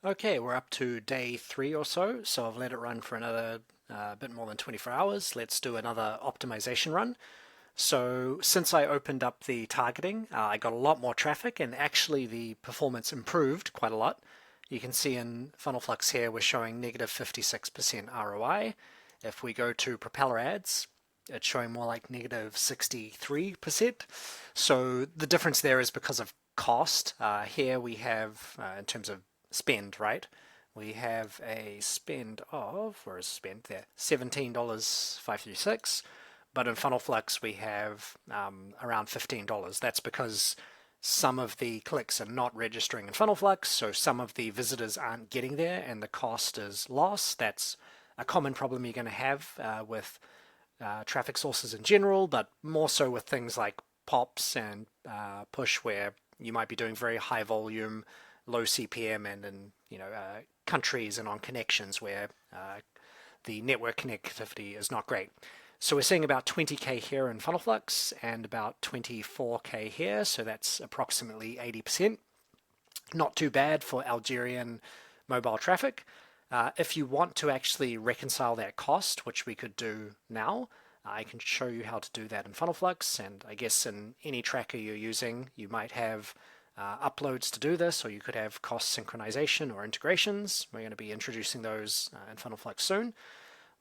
Okay, we're up to day 3 or so, so I've let it run for another bit more than 24 hours. Let's do another optimization run. So since I opened up the targeting, I got a lot more traffic and actually the performance improved quite a lot. You can see in FunnelFlux here we're showing negative 56% ROI. If we go to propeller ads, it's showing more like negative 63%. So the difference there is because of cost. Here we have, in terms of spend, right? We have a spend of, where is spend there? $17.536. But in FunnelFlux, we have around $15. That's because some of the clicks are not registering in FunnelFlux, so some of the visitors aren't getting there and the cost is lost. That's a common problem you're going to have with traffic sources in general, but more so with things like pops and push, where you might be doing very high volume, low CPM, and in countries and on connections where the network connectivity is not great. So we're seeing about 20k here in FunnelFlux and about 24k here, so that's approximately 80%. Not too bad for Algerian mobile traffic. If you want to actually reconcile that cost, which we could do now, I can show you how to do that in FunnelFlux, and I guess in any tracker you're using, you might have uploads to do this, or you could have cost synchronization or integrations. We're going to be introducing those in FunnelFlux soon.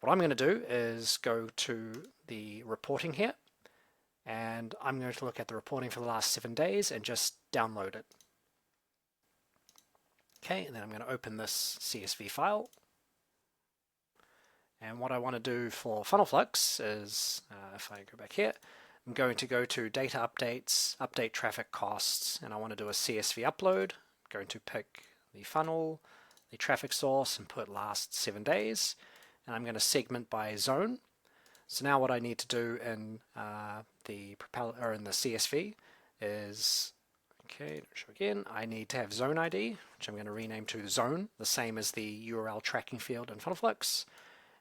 What I'm going to do is go to the reporting here, and I'm going to look at the reporting for the last 7 days and just download it. Okay, and then I'm going to open this CSV file. And what I want to do for FunnelFlux is, if I go back here, I'm going to go to data updates, update traffic costs, and I want to do a CSV upload. I'm going to pick the funnel, the traffic source, and put last 7 days. And I'm going to segment by zone. So now what I need to do in the propeller or in the CSV is, okay, show again, I need to have zone ID, which I'm going to rename to zone, the same as the URL tracking field in FunnelFlux.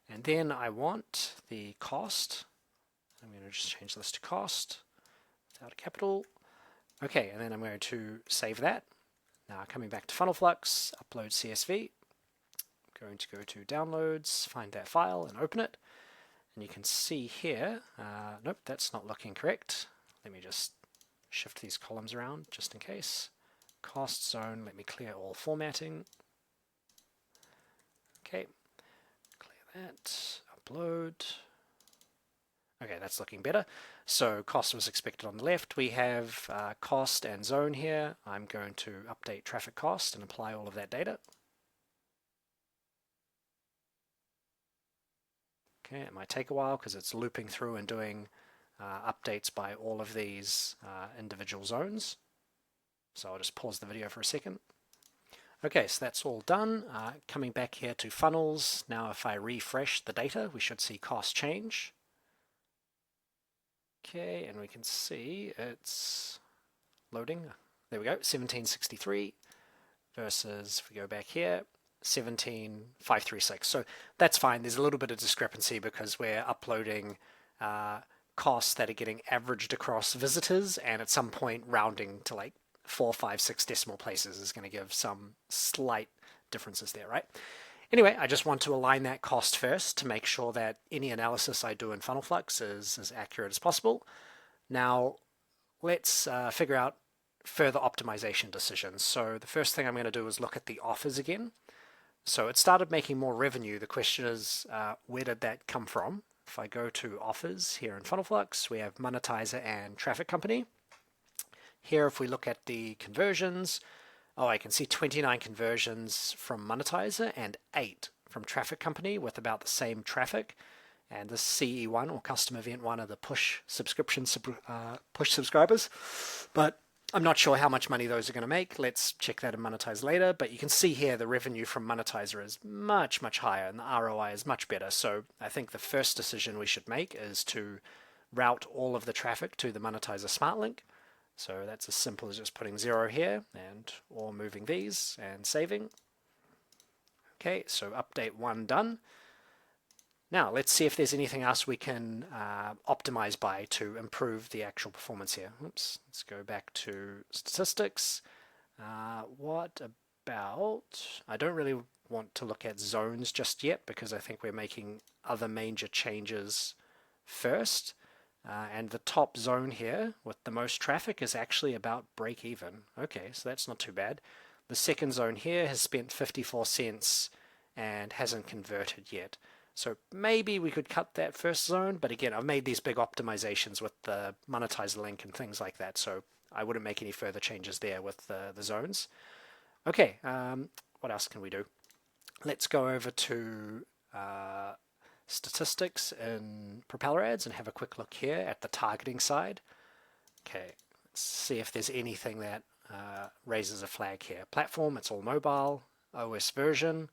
And then I want the cost. I'm going to just change this to cost without a capital. Okay, and then I'm going to save that. Now coming back to FunnelFlux, upload CSV. I'm going to go to downloads, find that file and open it. And you can see here, nope, that's not looking correct. Let me just shift these columns around just in case. Cost zone, let me clear all formatting. Okay, clear that, upload. Okay, that's looking better. So cost was expected on the left. We have cost and zone here. I'm going to update traffic cost and apply all of that data. Okay, it might take a while because it's looping through and doing updates by all of these individual zones. So I'll just pause the video for a second. Okay, so that's all done. Coming back here to funnels, now if I refresh the data, we should see cost change. Okay, and we can see it's loading. There we go, 1763 versus, if we go back here, 17,536. So that's fine. There's a little bit of discrepancy because we're uploading costs that are getting averaged across visitors, and at some point rounding to like 4, 5, 6 decimal places is going to give some slight differences there, right? Anyway, I just want to align that cost first to make sure that any analysis I do in FunnelFlux is as accurate as possible. Now, let's figure out further optimization decisions. So the first thing I'm going to do is look at the offers again. So it started making more revenue. The question is, where did that come from? If I go to offers here in FunnelFlux, we have monetizer and traffic company. Here, if we look at the conversions, I can see 29 conversions from monetizer and 8 from traffic company with about the same traffic. And the CE1 or custom event 1 are the push push subscribers. But I'm not sure how much money those are going to make. Let's check that in monetize later. But you can see here the revenue from monetizer is much, much higher and the ROI is much better. So I think the first decision we should make is to route all of the traffic to the monetizer Smartlink. So that's as simple as just putting 0 here and or moving these and saving. Okay, so update 1 done. Now let's see if there's anything else we can optimize by to improve the actual performance here. Oops, let's go back to statistics. What I don't really want to look at zones just yet because I think we're making other major changes first. And the top zone here with the most traffic is actually about break even. Okay, so that's not too bad. The second zone here has spent 54 cents and hasn't converted yet. So maybe we could cut that first zone, but again, I've made these big optimizations with the monetizer link and things like that, so I wouldn't make any further changes there with the zones. Okay, what else can we do? Let's go over to statistics in Propeller Ads and have a quick look here at the targeting side. Okay, let's see if there's anything that raises a flag here. Platform, it's all mobile. OS version.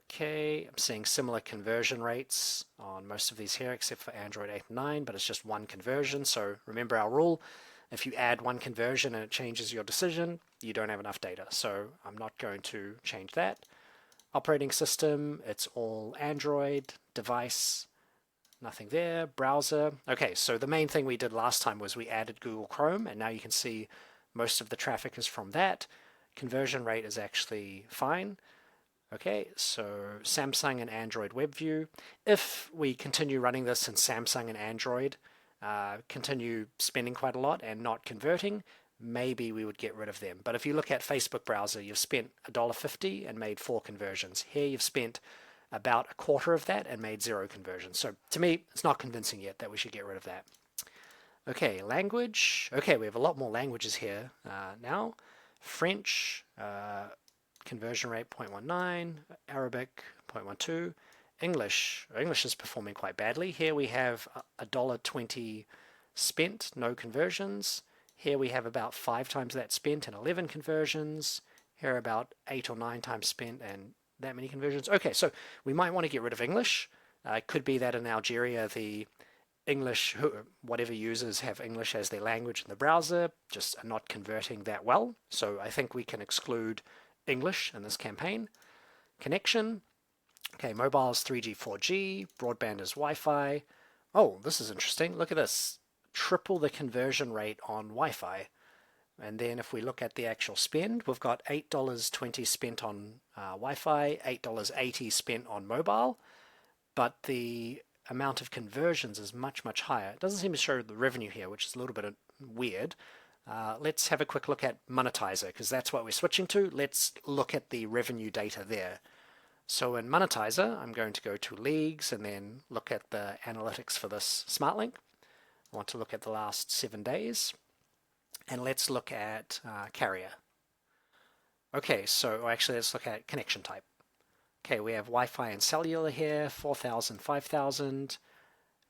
Okay, I'm seeing similar conversion rates on most of these here except for Android 8 and 9, but it's just one conversion. So remember our rule, if you add one conversion and it changes your decision, you don't have enough data. So I'm not going to change that. Operating system, it's all Android, device, nothing there. Browser. Okay, so the main thing we did last time was we added Google Chrome, and now you can see most of the traffic is from that. Conversion rate is actually fine. Okay, so Samsung and Android web view. If we continue running this in Samsung and Android, continue spending quite a lot and not converting, maybe we would get rid of them. But if you look at Facebook browser, you've spent $1.50 and made 4 conversions. Here you've spent about a quarter of that and made 0 conversions. So to me, it's not convincing yet that we should get rid of that. Okay, language. Okay, we have a lot more languages here now. French, conversion rate 0.19, Arabic 0.12, English is performing quite badly. Here we have $1.20 spent, no conversions. Here we have about 5 times that spent and 11 conversions. Here about 8 or 9 times spent and that many conversions. Okay, so we might want to get rid of English. It could be that in Algeria the English, whatever users have English as their language in the browser, just are not converting that well. So I think we can exclude English in this campaign. Connection. Okay, mobile is 3G, 4G. Broadband is Wi-Fi. Oh, this is interesting. Look at this. Triple the conversion rate on Wi-Fi. And then if we look at the actual spend, we've got $8.20 spent on Wi-Fi, $8.80 spent on mobile, but the amount of conversions is much, much higher. It doesn't seem to show the revenue here, which is a little bit weird. Let's have a quick look at Monetizer, because that's what we're switching to. Let's look at the revenue data there. So in Monetizer, I'm going to go to Leagues and then look at the analytics for this Smartlink. I want to look at the last 7 days. And let's look at carrier. Okay, so actually let's look at connection type. Okay, we have Wi-Fi and cellular here, 4,000, 5,000.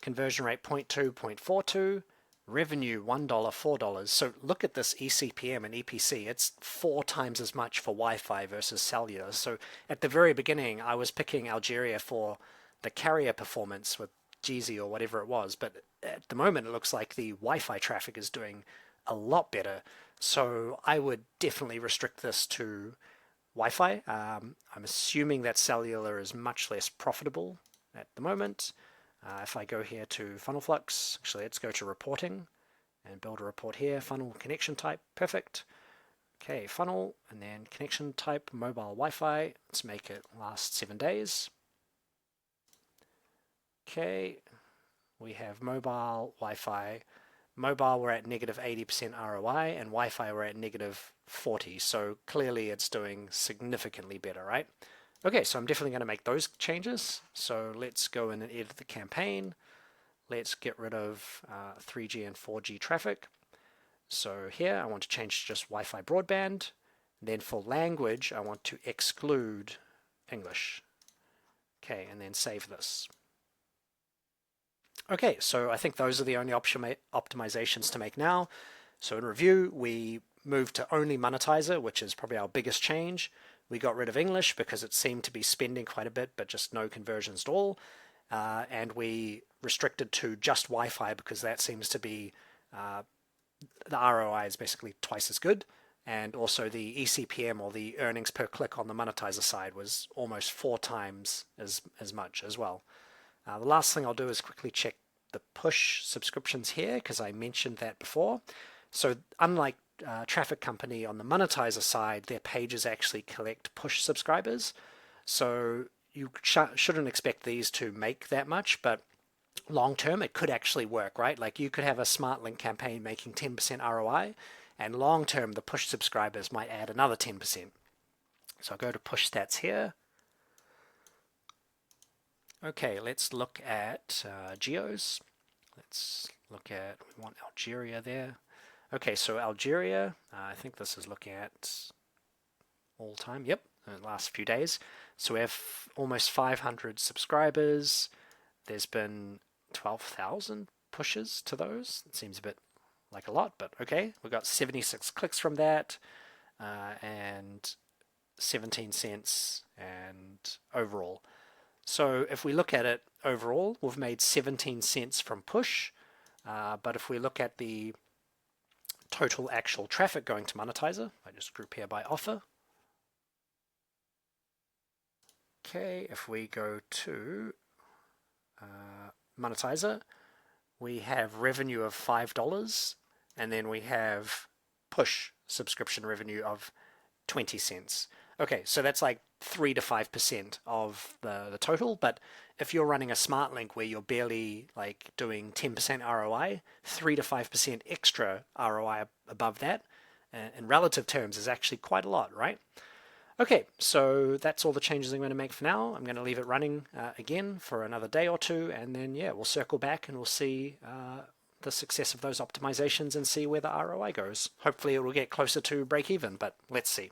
Conversion rate 0.2, 0.42. Revenue $1, $4. So look at this eCPM and EPC. It's 4 times as much for Wi-Fi versus cellular. So at the very beginning, I was picking Algeria for the carrier performance with Jeezy or whatever it was. But at the moment, it looks like the Wi-Fi traffic is doing a lot better. So I would definitely restrict this to Wi-Fi. I'm assuming that cellular is much less profitable at the moment. If I go here to FunnelFlux, actually let's go to reporting and build a report here. Funnel connection type, perfect. Okay, funnel and then connection type, mobile Wi-Fi. Let's make it last 7 days. Okay, we have mobile Wi-Fi. Mobile we're at negative 80% ROI and Wi-Fi we're at negative 40. So clearly it's doing significantly better, right? Okay, so I'm definitely going to make those changes. So let's go in and edit the campaign. Let's get rid of 3G and 4G traffic. So here I want to change to just Wi-Fi broadband. Then for language, I want to exclude English. Okay, and then save this. Okay, so I think those are the only optimizations to make now. So in review, we moved to only Monetizer, which is probably our biggest change. We got rid of English because it seemed to be spending quite a bit, but just no conversions at all. And we restricted to just Wi-Fi because that seems to be, the ROI is basically twice as good. And also the eCPM, or the earnings per click on the Monetizer side, was almost 4 times as much as well. The last thing I'll do is quickly check the push subscriptions here because I mentioned that before. So unlike traffic company on the monetizer side, their pages actually collect push subscribers. So you shouldn't expect these to make that much, but long term it could actually work, right? Like you could have a Smartlink campaign making 10% ROI, and long term the push subscribers might add another 10%. So I'll go to push stats here. Okay, let's look at geos. Let's look at, we want Algeria there. Okay, so Algeria, I think this is looking at all time, yep, the last few days. So we have almost 500 subscribers. There's been 12,000 pushes to those. It seems a bit like a lot, but okay. We got 76 clicks from that, and 17 cents and overall. So if we look at it overall, we've made 17 cents from push, but if we look at the total actual traffic going to monetizer, I just group here by offer. Okay, if we go to monetizer, we have revenue of $5, and then we have push subscription revenue of 20 cents. Okay, so that's like 3 to 5% of the total, but if you're running a Smartlink where you're barely like doing 10% ROI, 3 to 5% extra ROI above that, in relative terms, is actually quite a lot, right? Okay, so that's all the changes I'm going to make for now. I'm going to leave it running again for another day or two, and then yeah, we'll circle back and we'll see the success of those optimizations and see where the ROI goes. Hopefully it will get closer to break even, but let's see.